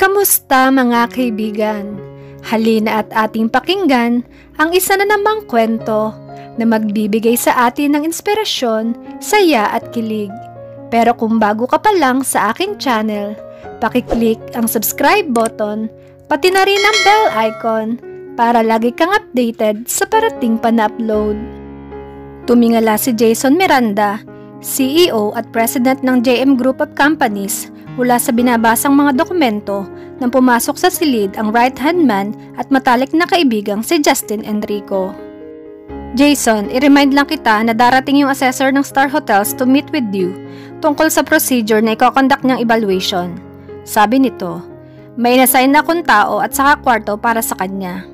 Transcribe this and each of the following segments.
Kamusta mga kaibigan? Halina at ating pakinggan ang isa na namang kwento na magbibigay sa atin ng inspirasyon, saya at kilig. Pero kung bago ka pa lang sa aking channel, pakiclick ang subscribe button, pati na rin ang bell icon para lagi kang updated sa parating pa na upload. Tumingala si Jason Miranda, CEO at President ng JM Group of Companies, mula sa binabasang mga dokumento nang pumasok sa silid ang right-hand man at matalik na kaibigang si Justin Enrico. Jason, i-remind lang kita na darating yung assessor ng Star Hotels to meet with you tungkol sa procedure na ikokonduct niyang evaluation. Sabi nito, may inassign na akong tao at saka kwarto para sa kanya.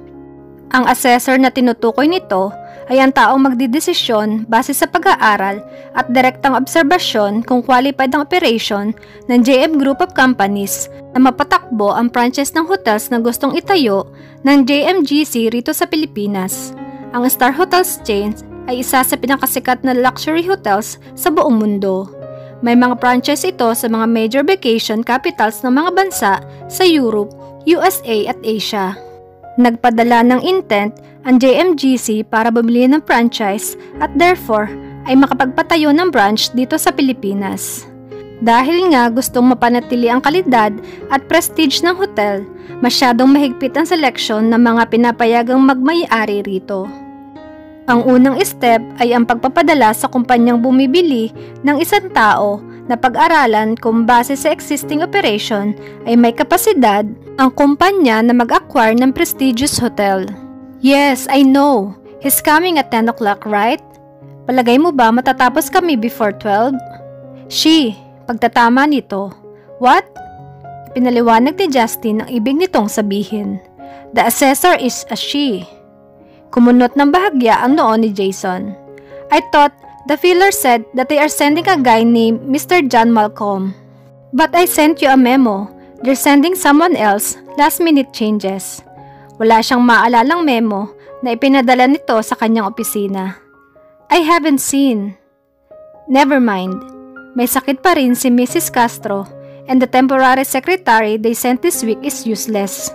Ang assessor na tinutukoy nito ay ang taong magdidesisyon base sa pag-aaral at direktang obserbasyon kung qualified ang operation ng JM Group of Companies na mapatakbo ang franchise ng hotels na gustong itayo ng JMGC rito sa Pilipinas. Ang Star Hotels chain ay isa sa pinakasikat na luxury hotels sa buong mundo. May mga franchise ito sa mga major vacation capitals ng mga bansa sa Europe, USA at Asia. Nagpadala ng intent ang JMGC para bumili ng franchise at therefore ay makapagpatayo ng branch dito sa Pilipinas. Dahil nga gustong mapanatili ang kalidad at prestige ng hotel, masyadong mahigpit ang seleksyon ng mga pinapayagang magmay-ari rito. Ang unang step ay ang pagpapadala sa kumpanyang bumibili ng isang tao na pag-aralan kung base sa existing operation ay may kapasidad ang kumpanya na mag-acquire ng prestigious hotel. Yes, I know. He's coming at 10 o'clock, right? Palagay mo ba matatapos kami before 12? Pagtatama nito. What? Pinaliwanag ni Justin ang ibig nitong sabihin. The assessor is a she. Kumunot ng bahagya ang noo ni Jason. I thought the filler said that they are sending a guy named Mr. John Malcolm. But I sent you a memo. They're sending someone else, last-minute changes. Wala siyang maalalang memo na ipinadala nito sa kanyang opisina. I haven't seen. Never mind. May sakit pa rin si Mrs. Castro and the temporary secretary they sent this week is useless.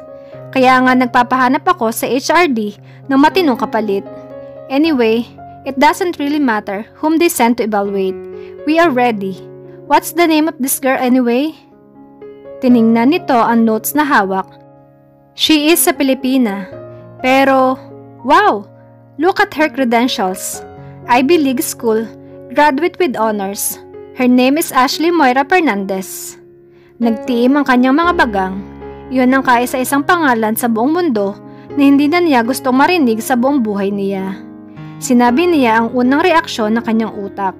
Kaya nga nagpapahanap ako sa HRD ng matinong kapalit. Anyway, it doesn't really matter whom they sent to evaluate. We are ready. What's the name of this girl anyway? Tiningnan nito ang notes na hawak. She is a Pilipina. Pero, wow! Look at her credentials. Ivy League School, graduate with honors. Her name is Ashley Moira Fernandez. Nagtiim ang kanyang mga bagang. Iyon ang kaisa-isang pangalan sa buong mundo na hindi na niya gustong marinig sa buong buhay niya. Sinabi niya ang unang reaksyon ng kanyang utak.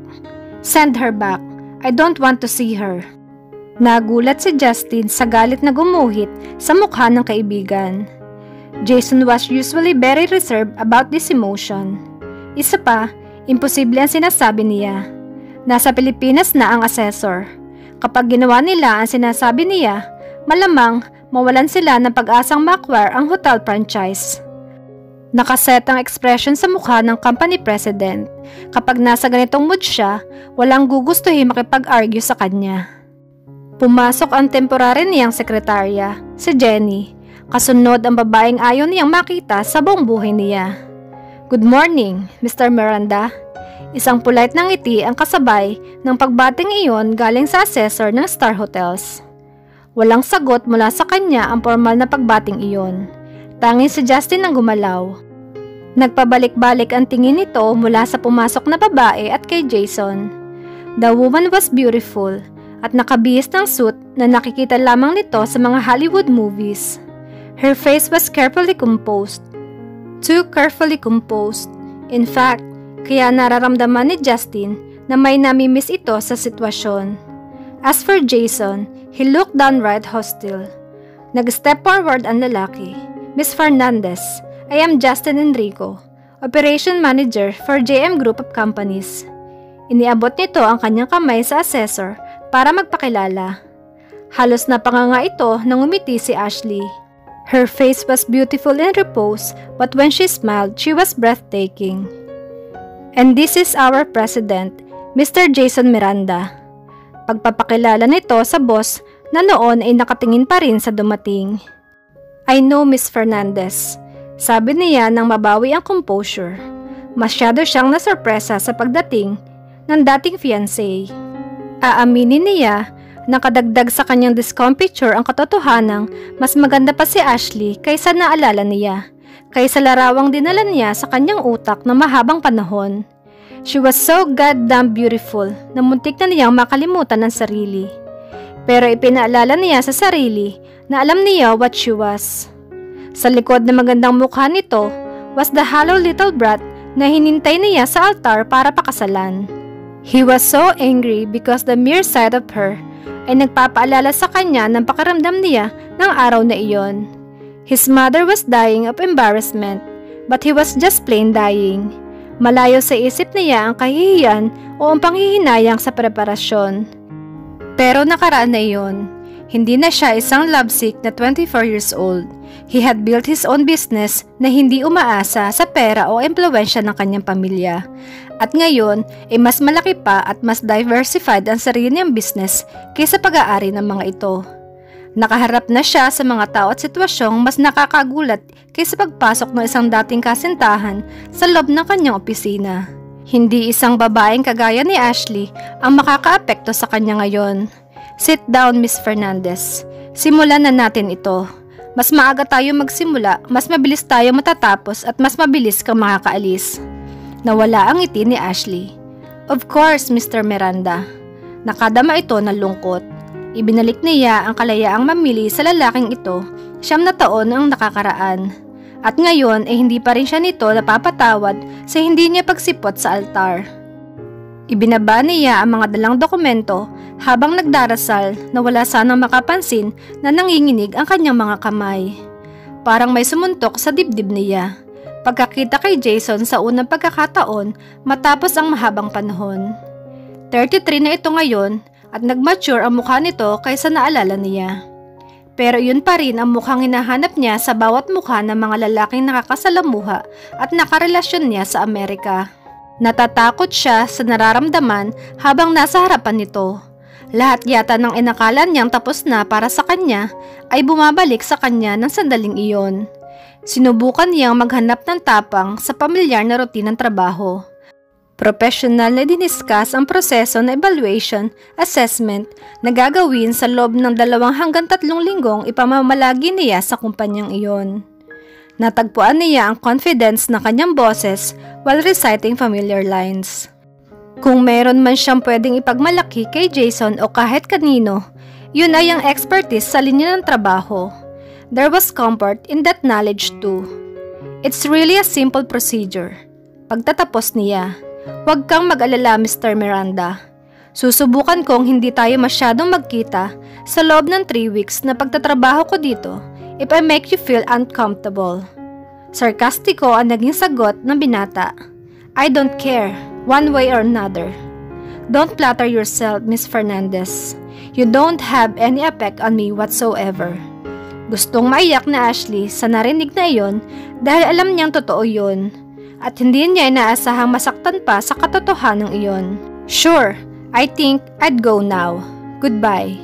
Send her back. I don't want to see her. Nagulat si Justin sa galit na gumuhit sa mukha ng kaibigan. Jason was usually very reserved about this emotion. Isa pa, imposible ang sinasabi niya. Nasa Pilipinas na ang assessor. Kapag ginawa nila ang sinasabi niya, malamang mawalan sila ng pag-asang ma-acquire ang hotel franchise. Nakaset ang expression sa mukha ng company president. Kapag nasa ganitong mood siya, walang gugustuhin makipag-argue sa kanya. Pumasok ang temporary niyang sekretarya, si Jenny. Kasunod ang babaeng ayaw niyang makita sa buong buhay niya. Good morning, Mr. Miranda. Isang polite na ngiti ang kasabay ng pagbating iyon galing sa assessor ng Star Hotels. Walang sagot mula sa kanya ang formal na pagbating iyon. Tanging si Justin ang gumalaw. Nagpabalik-balik ang tingin nito mula sa pumasok na babae at kay Jason. The woman was beautiful at nakabihis ng suit na nakikita lamang nito sa mga Hollywood movies. Her face was carefully composed. Too carefully composed. In fact, kaya nararamdaman ni Justin na may namimiss ito sa sitwasyon. As for Jason, he looked downright hostile. Nag-step forward ang lalaki. Miss Fernandez, I am Justin Enrico, Operation Manager for JM Group of Companies. Iniabot nito ang kanyang kamay sa assessor para magpakilala. Halos napanganga ito nang umiti si Ashley. Her face was beautiful in repose, but when she smiled, she was breathtaking. And this is our president, Mr. Jason Miranda. Pagpapakilala nito sa boss na noon ay nakatingin pa rin sa dumating. "I know, Miss Fernandez," sabi niya nang mabawi ang composure. Masyado siyang nasurpresa sa pagdating ng dating fiancé. Aaminin niya na kadagdag sa kanyang discomfiture ang katotohanang mas maganda pa si Ashley kaysa naalala niya, kaysa larawang dinala niya sa kanyang utak na mahabang panahon. She was so goddamn beautiful na muntik na niyang makalimutan ang sarili. Pero ipinaalala niya sa sarili na alam niya what she was. Sa likod ng magandang mukha nito was the hollow little brat na hinintay niya sa altar para pakasalan. He was so angry because the mere sight of her ay nagpapaalala sa kanya ng pakiramdam niya ng araw na iyon. His mother was dying of embarrassment, but he was just plain dying. Malayo sa isip niya ang kahihiyan o ang panghihinayang sa preparasyon. Pero nakaraan na iyon. Hindi na siya isang lovesick na 24 years old. He had built his own business na hindi umaasa sa pera o impluwensya ng kanyang pamilya. At ngayon ay mas malaki pa at mas diversified ang sarili niyang business kaysa pag-aari ng mga ito. Nakaharap na siya sa mga tao at sitwasyong mas nakakagulat kaysa pagpasok ng isang dating kasintahan sa loob ng kanyang opisina. Hindi isang babaeng kagaya ni Ashley ang makakaapekto sa kanya ngayon. "Sit down, Miss Fernandez. Simulan na natin ito. Mas maaga tayo magsimula, mas mabilis tayo matatapos at mas mabilis kang makakaalis." Nawala ang ngiti ni Ashley. "Of course, Mr. Miranda." Nakadama ito ng lungkot. Ibinalik niya ang kalayaang mamili sa lalaking ito 9 na taon ang nakakaraan. At ngayon ay hindi pa rin siya nito napapatawad sa hindi niya pagsipot sa altar. Ibinaba niya ang mga dalang dokumento habang nagdarasal na wala sanang makapansin na nanginginig ang kanyang mga kamay. Parang may sumuntok sa dibdib niya. Pagkakita kay Jason sa unang pagkakataon matapos ang mahabang panahon. 33 na ito ngayon at nag-mature ang mukha nito kaysa naalala niya. Pero yun pa rin ang mukhang hinahanap niya sa bawat mukha ng mga lalaking nakakasalamuha at nakarelasyon niya sa Amerika. Natatakot siya sa nararamdaman habang nasa harapan nito. Lahat yata ng inakalan niyang tapos na para sa kanya ay bumabalik sa kanya ng sandaling iyon. Sinubukan niyang maghanap ng tapang sa pamilyar na routine ng trabaho. Professional na diniskas ang proseso na evaluation, assessment na gagawin sa loob ng 2 hanggang 3 linggong ipamamalagi niya sa kumpanyang iyon. Natagpuan niya ang confidence ng kanyang boses while reciting familiar lines. Kung meron man siyang pwedeng ipagmalaki kay Jason o kahit kanino, yun ay ang expertise sa linya ng trabaho. There was comfort in that knowledge too. It's really a simple procedure. Pagtatapos niya, "Huwag kang mag-alala, Mr. Miranda. Susubukan kong hindi tayo masyadong magkita sa loob ng 3 weeks na pagtatrabaho ko dito if I make you feel uncomfortable." Sarkastiko ang naging sagot ng binata. "I don't care, one way or another. Don't flatter yourself, Miss Fernandez. You don't have any effect on me whatsoever." Gustong maiyak na Ashley sa narinig na iyon dahil alam niyang totoo yun. At hindi niya inaasahang masaktan pa sa katotohanan iyon. "Sure, I think I'd go now. Goodbye."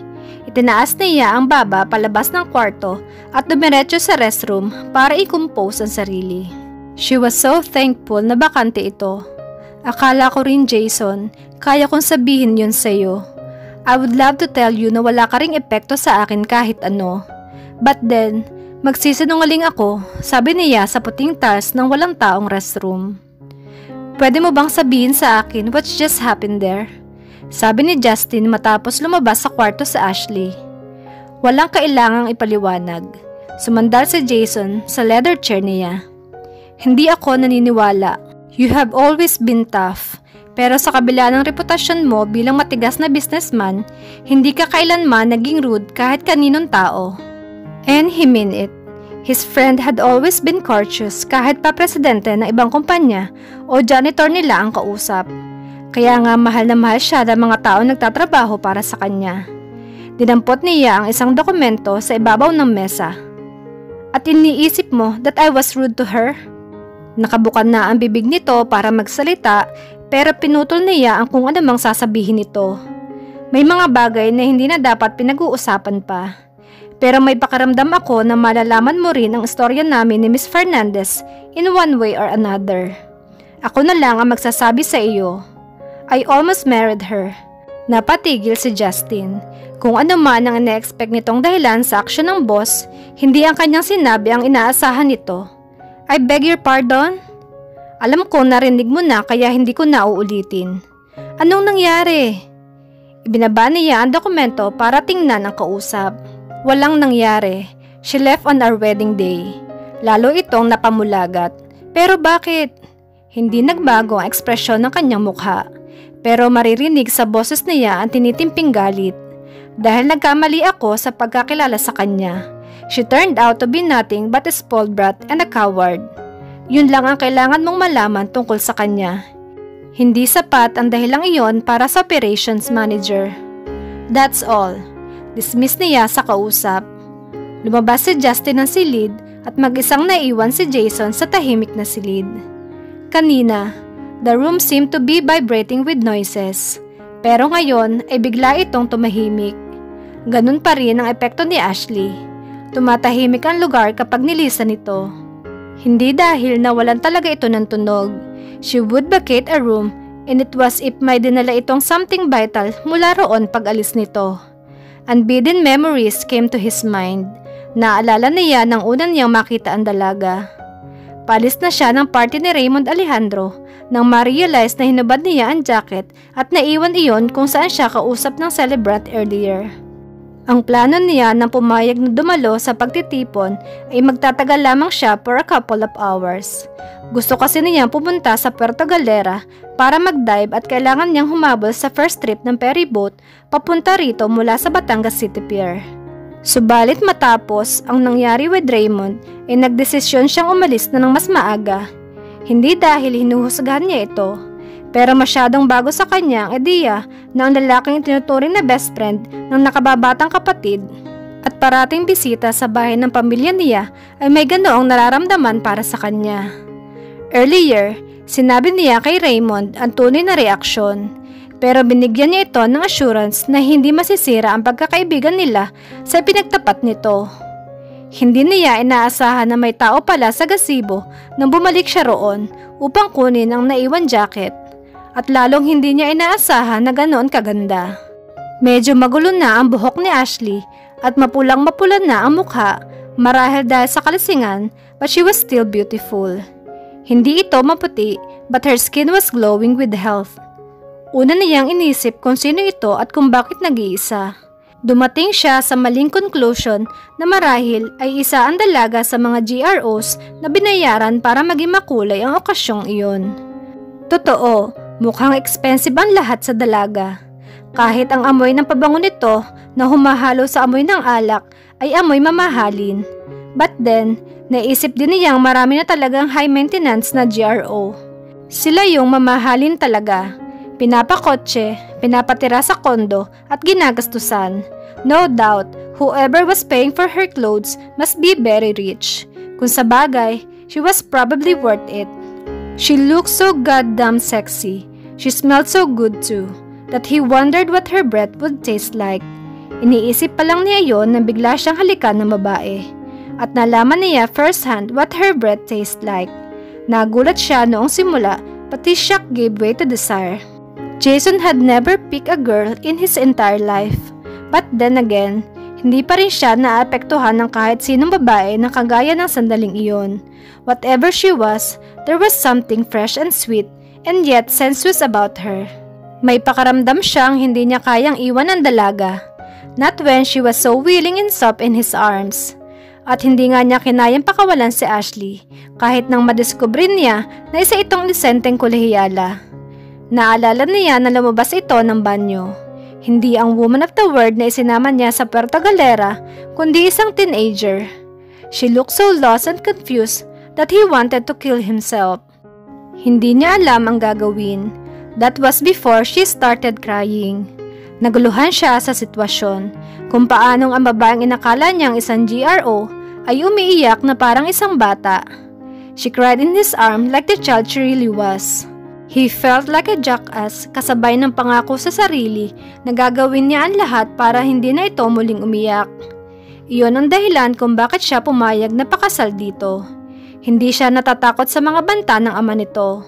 Itinaas niya ang baba palabas ng kwarto at dumiretso sa restroom para i-compose ang sarili. She was so thankful na bakante ito. "Akala ko rin, Jason, kaya kong sabihin yun sa'yo. I would love to tell you na wala ka ring epekto sa akin kahit ano. But then, magsisinungaling ako," sabi niya sa puting tiles ng walang taong restroom. "Pwede mo bang sabihin sa akin what's just happened there?" sabi ni Justin matapos lumabas sa kwarto sa Ashley. Walang kailangang ipaliwanag. Sumandal si Jason sa leather chair niya. "Hindi ako naniniwala. You have always been tough. Pero sa kabila ng reputasyon mo bilang matigas na businessman, hindi ka kailanman naging rude kahit kaninong tao." And he meant it. His friend had always been courteous kahit pa presidente ng ibang kumpanya o janitor nila ang kausap. Kaya nga mahal na mahal siya ng mga tao nagtatrabaho para sa kanya. Dinampot niya ang isang dokumento sa ibabaw ng mesa. "At iniisip mo that I was rude to her?" Nakabukan na ang bibig nito para magsalita pero pinutol niya ang kung anumang sasabihin nito. May mga bagay na hindi na dapat pinag-uusapan pa. Pero may pakiramdam ako na malalaman mo rin ang istorya namin ni Miss Fernandez in one way or another. Ako na lang ang magsasabi sa iyo. I almost married her. Napatigil si Justin. Kung ano man ang ina-expect nitong dahilan sa aksyon ng boss, hindi ang kanyang sinabi ang inaasahan nito. I beg your pardon? Alam ko narinig mo na kaya hindi ko na uulitin. Anong nangyari? Ibinaba niya ang dokumento para tingnan ang kausap. Walang nangyari. She left on our wedding day. Lalo itong napamulagat. Pero bakit? Hindi nagbago ang ekspresyon ng kanyang mukha. Pero maririnig sa boses niya ang tinitimping galit. Dahil nagkamali ako sa pagkakilala sa kanya. She turned out to be nothing but a spoiled brat and a coward. Yun lang ang kailangan mong malaman tungkol sa kanya. Hindi sapat ang dahilang iyon para sa operations manager. That's all. Dismiss niya sa kausap. Lumabas si Justin ng silid at mag-isang naiwan si Jason sa tahimik na silid. Kanina, the room seemed to be vibrating with noises. Pero ngayon ay bigla itong tumahimik. Ganun pa rin ang epekto ni Ashley. Tumatahimik ang lugar kapag nilisan ito. Hindi dahil nawalan talaga ito ng tunog. She would vacate a room and it was if may dinala itong something vital mula roon pag-alis nito. Unbidden memories came to his mind. Naalala niya nang unang niyang makita ang dalaga. Palis na siya ng party ni Raymond Alejandro nang ma-realize na hinubad niya ang jacket at naiwan iyon kung saan siya kausap ng celebrant earlier. Ang plano niya nang pumayag na dumalo sa pagtitipon ay magtatagal lamang siya for a couple of hours. Gusto kasi niya pumunta sa Puerto Galera para mag-dive at kailangan niyang humabol sa first trip ng ferry boat papunta rito mula sa Batangas City Pier. Subalit matapos ang nangyari with Raymond ay nagdesisyon siyang umalis na ng mas maaga. Hindi dahil hinuhusgahan niya ito, pero masyadong bago sa kanya ang ideya na ang lalaking tinuturing na best friend ng nakababatang kapatid at parating bisita sa bahay ng pamilya niya ay may ganoong nararamdaman para sa kanya. Earlier, sinabi niya kay Raymond ang tunay na reaksyon, pero binigyan niya ito ng assurance na hindi masisira ang pagkakaibigan nila sa pinagtapat nito. Hindi niya inaasahan na may tao pala sa gazebo nang bumalik siya roon upang kunin ang naiwan jacket. At lalong hindi niya inaasahan na ganoon kaganda. Medyo magulo na ang buhok ni Ashley at mapulang-mapula na ang mukha marahil dahil sa kalasingan, but she was still beautiful. Hindi ito maputi but her skin was glowing with health. Una niyang inisip kung sino ito at kung bakit nag-iisa. Dumating siya sa maling conclusion na marahil ay isa ang dalaga sa mga GROs na binayaran para maging makulay ang okasyong iyon. Totoo, mukhang expensive ang lahat sa dalaga. Kahit ang amoy ng pabango nito na humahalo sa amoy ng alak ay amoy mamahalin. But then, naisip din niyang marami na talagang high maintenance na GRO. Sila yung mamahalin talaga. Pinapakotse, pinapatira sa kondo at ginagastusan. No doubt, whoever was paying for her clothes must be very rich. Kung sa bagay, she was probably worth it. She looked so goddamn sexy. She smelled so good too, that he wondered what her breath would taste like. Iniisip pa lang niya yon nang bigla siyang halikan ng babae. At nalaman niya firsthand what her breath tastes like. Nagulat siya noong simula, but his shock gave way to desire. Jason had never picked a girl in his entire life. But then again, hindi pa rin siya naapektuhan ng kahit sinong babae na kagaya ng sandaling iyon. Whatever she was, there was something fresh and sweet and yet sensuous about her. May pakaramdam siyang hindi niya kayang iwan ang dalaga. Not when she was so willing and soft in his arms. At hindi nga niya kinayang pakawalan si Ashley kahit nang madiskubre niya na isa itong lisenteng kolehiyala. Naalala niya na lumabas ito ng banyo. Hindi ang woman of the world na isinama niya sa Puerto Galera, kundi isang teenager. She looked so lost and confused that he wanted to kill himself. Hindi niya alam ang gagawin. That was before she started crying. Naguluhan siya sa sitwasyon, kung paanong ang babaeng inakala niyang isang GRO ay umiiyak na parang isang bata. She cried in his arm like the child she really was. He felt like a jackass kasabay ng pangako sa sarili na gagawin niya ang lahat para hindi na ito muling umiyak. Iyon ang dahilan kung bakit siya pumayag na pakasal dito. Hindi siya natatakot sa mga banta ng ama nito.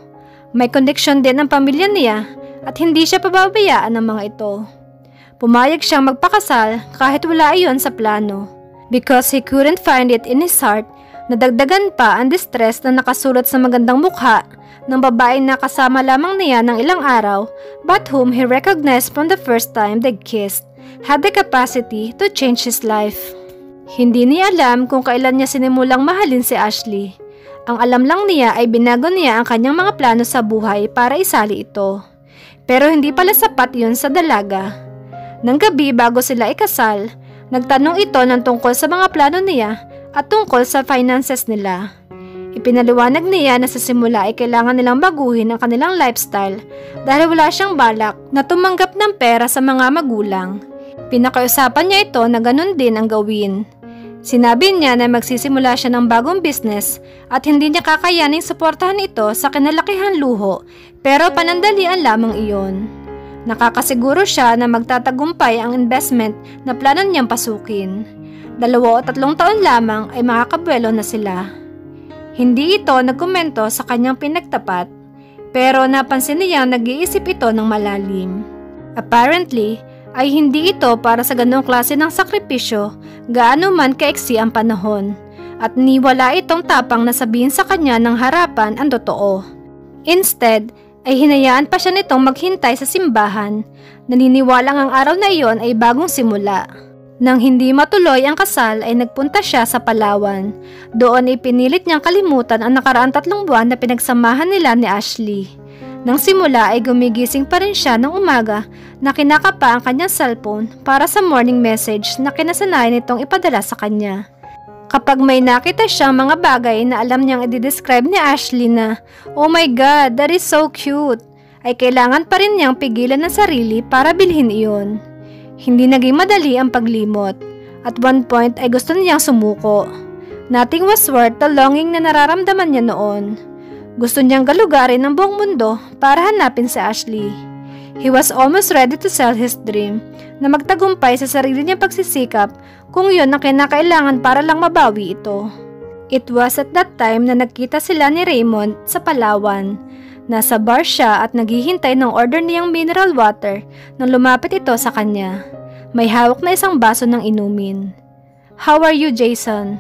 May koneksyon din ang pamilya niya at hindi siya pababayaan ng mga ito. Pumayag siyang magpakasal kahit wala iyon sa plano. Because he couldn't find it in his heart, nadagdagan pa ang distress na nakasulat sa magandang mukha ng babaeng nakasama lamang niya ng ilang araw but whom he recognized from the first time they kissed had the capacity to change his life. Hindi niya alam kung kailan niya sinimulang mahalin si Ashley. Ang alam lang niya ay binago niya ang kanyang mga plano sa buhay para isali ito. Pero hindi pala sapat yun sa dalaga. Nang gabi bago sila ikasal, nagtanong ito ng tungkol sa mga plano niya at tungkol sa finances nila. Ipinaliwanag niya na sa simula ay kailangan nilang baguhin ang kanilang lifestyle dahil wala siyang balak na tumanggap ng pera sa mga magulang. Pinakiusapan niya ito na ganun din ang gawin. Sinabi niya na magsisimula siya ng bagong business at hindi niya kakayaning suportahan ito sa kinalakihan luho pero panandalian lamang iyon. Nakakasiguro siya na magtatagumpay ang investment na plano niyang pasukin. 2 o 3 taon lamang ay makakabuelo na sila. Hindi ito nagkomento sa kanyang pinagtapat, pero napansin niyang nag-iisip ito ng malalim. Apparently, ay hindi ito para sa ganong klase ng sakripisyo gaano man kaiksi ang panahon, at niwala itong tapang na sabihin sa kanya ng harapan ang totoo. Instead, ay hinayaan pa siya nitong maghintay sa simbahan, naniniwalang ang araw na iyon ay bagong simula. Nang hindi matuloy ang kasal ay nagpunta siya sa Palawan. Doon ay pinilit niyang kalimutan ang nakaraang 3 buwan na pinagsamahan nila ni Ashley. Nang simula ay gumigising pa rin siya ng umaga na kinakapa ang kanyang cellphone para sa morning message na kinasanayan nitong ipadala sa kanya. Kapag may nakita siyang mga bagay na alam niyang i-describe ni Ashley na, "Oh my God, that is so cute," ay kailangan pa rin niyang pigilan ang sarili para bilhin iyon. Hindi naging madali ang paglimot. At one point ay gusto niyang sumuko. Nothing was worth the longing na nararamdaman niya noon. Gusto niyang galugarin ang buong mundo para hanapin si Ashley. He was almost ready to sell his dream na magtagumpay sa sarili niyang pagsisikap kung yun ang kinakailangan para lang mabawi ito. It was at that time na nagkita sila ni Raymond sa Palawan. Nasa bar siya at naghihintay ng order niyang mineral water nang lumapit ito sa kanya. May hawak na isang baso ng inumin. "How are you, Jason?"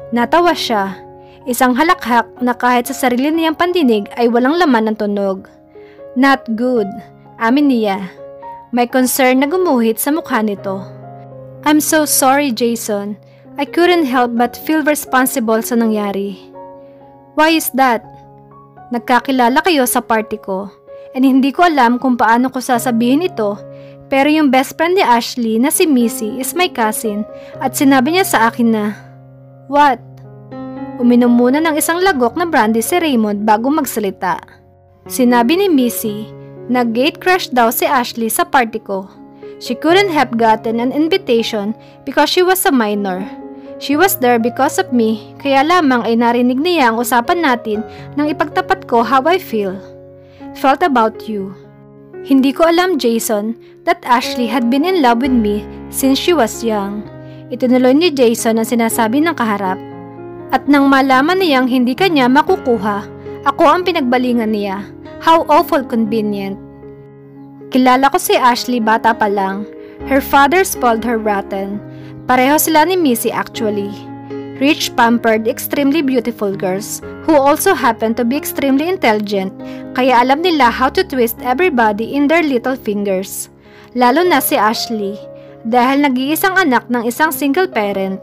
Natawa siya. Isang halakhak na kahit sa sarili niyang pandinig ay walang laman ng tunog. "Not good," amin niya. May concern na gumuhit sa mukha nito. "I'm so sorry, Jason. I couldn't help but feel responsible sa nangyari." "Why is that?" "Nagkakilala kayo sa party ko, and hindi ko alam kung paano ko sasabihin ito, pero yung best friend ni Ashley na si Missy is my cousin at sinabi niya sa akin na..." "What?" Uminom muna ng isang lagok na brandy si Raymond bago magsalita. Sinabi ni Missy, nag-gate crush daw si Ashley sa party ko. She couldn't have gotten an invitation because she was a minor. She was there because of me, kaya lamang ay narinig niya ang usapan natin nang ipagtapat ko how I felt about you. Hindi ko alam, Jason, that Ashley had been in love with me since she was young. Itinuloy ni Jason ang sinasabi ng kaharap. At nang malaman niyang hindi kanya makukuha, ako ang pinagbalingan niya. How awful convenient. Kilala ko si Ashley bata pa lang. Her father spoiled her rotten. Pareho sila ni Missy actually. Rich, pampered, extremely beautiful girls who also happen to be extremely intelligent, kaya alam nila how to twist everybody in their little fingers. Lalo na si Ashley, dahil nag-iisang anak ng isang single parent.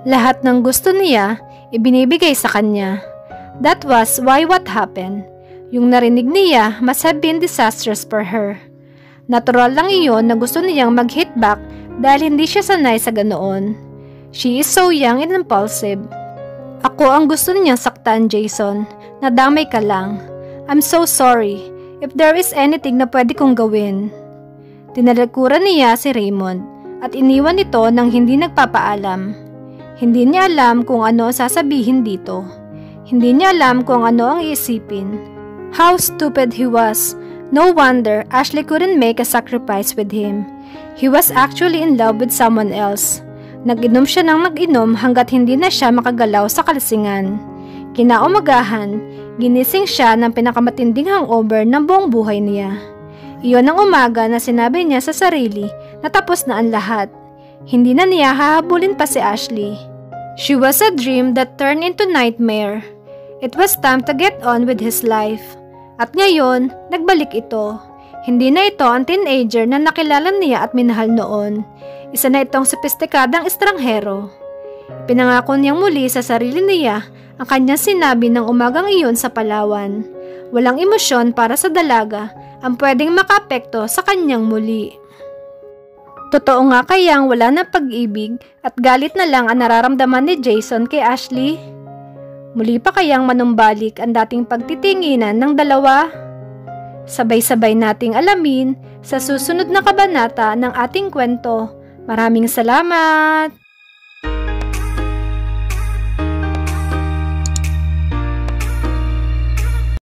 Lahat ng gusto niya, ibinibigay sa kanya. That was why what happened. Yung narinig niya must have been disastrous for her. Natural lang iyon na gusto niyang mag-hit back dahil hindi siya sanay sa ganoon. She is so young and impulsive. Ako ang gusto niyang saktan, Jason. Nadamay ka lang. I'm so sorry if there is anything na pwede kong gawin. Tinalikuran niya si Raymond at iniwan ito nang hindi nagpapaalam. Hindi niya alam kung ano sasabihin dito. Hindi niya alam kung ano ang iisipin. How stupid he was. No wonder Ashley couldn't make a sacrifice with him. He was actually in love with someone else. Nag-inom siya ng nag-inom hanggat hindi na siya makagalaw sa kalasingan. Kinaumagahan, ginising siya ng pinakamatinding hangover ng buong buhay niya. Iyon ang umaga na sinabi niya sa sarili na tapos na ang lahat. Hindi na niya hahabulin pa si Ashley. She was a dream that turned into nightmare. It was time to get on with his life. At ngayon, nagbalik ito. Hindi na ito ang teenager na nakilala niya at minahal noon. Isa na itong sopistikadang estranghero. Pinangako niyang muli sa sarili niya ang kanyang sinabi ng umagang iyon sa Palawan. Walang emosyon para sa dalaga ang pwedeng makaapekto sa kanyang muli. Totoo nga kayang wala na pag-ibig at galit na lang ang nararamdaman ni Jason kay Ashley? Muli pa kayang manumbalik ang dating pagtitinginan ng dalawa? Sabay-sabay nating alamin sa susunod na kabanata ng ating kwento. Maraming salamat!